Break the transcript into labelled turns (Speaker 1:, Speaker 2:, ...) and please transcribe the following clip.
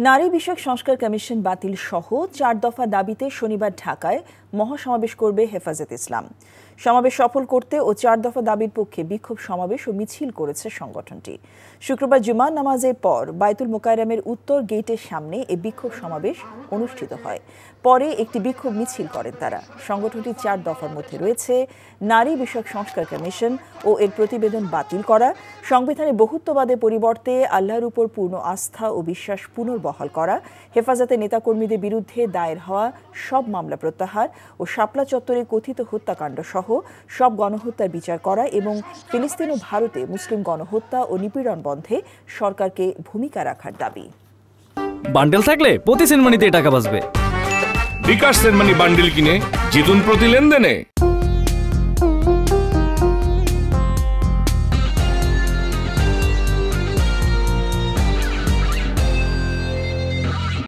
Speaker 1: নারী বিষয়ক সংস্কার কমিশন বাতিল সহ 4 দফা দাবিতে শনিবার ঢাকায় মহাসমাবেশ করবে হেফাজতে ইসলাম। সমাবেশ সফল করতে ও 4 দফা দাবির পক্ষে বিক্ষোভ সমাবেশ ও মিছিল করেছে সংগঠনটি। শুক্রবার জুমার নামাজের পর বায়তুল মোকাররমের উত্তর গেটের সামনে এই বিক্ষোভ সমাবেশ অনুষ্ঠিত হয়। পরে একটি বিক্ষোভ মিছিল করেন তারা। সংগঠনটির 4 দফার মধ্যে রয়েছে নারী বিষয়ক সংস্কার কমিশন ও এর প্রতিবেদন বাতিল করা, সংবিধানে বহুত্ববাদের পরিবর্তে আল্লাহর উপর পূর্ণ আস্থা ও বিশ্বাস পুনর্বহাল করা, হেফাজতের নেতাকর্মীদের বিরুদ্ধে দায়ের হওয়া সব মামলা প্রত্যাহার ও শাপলা চত্বরে কথিত হত্যাকাণ্ড সহ সব গণহত্যার বিচার করা এবং ফিলিস্তিন ও ভারতে মুসলিম গণহত্যা ও নিপীড়ন বন্ধে সরকারকে ভূমিকা রাখার দাবি।
Speaker 2: বান্ডেল থাকলে প্রতি সেনমানিতে টাকা বাঁচবে।
Speaker 3: বিকাশ সেনমানি বান্ডেল কিনে জিতুন প্রতি লেনদেনে।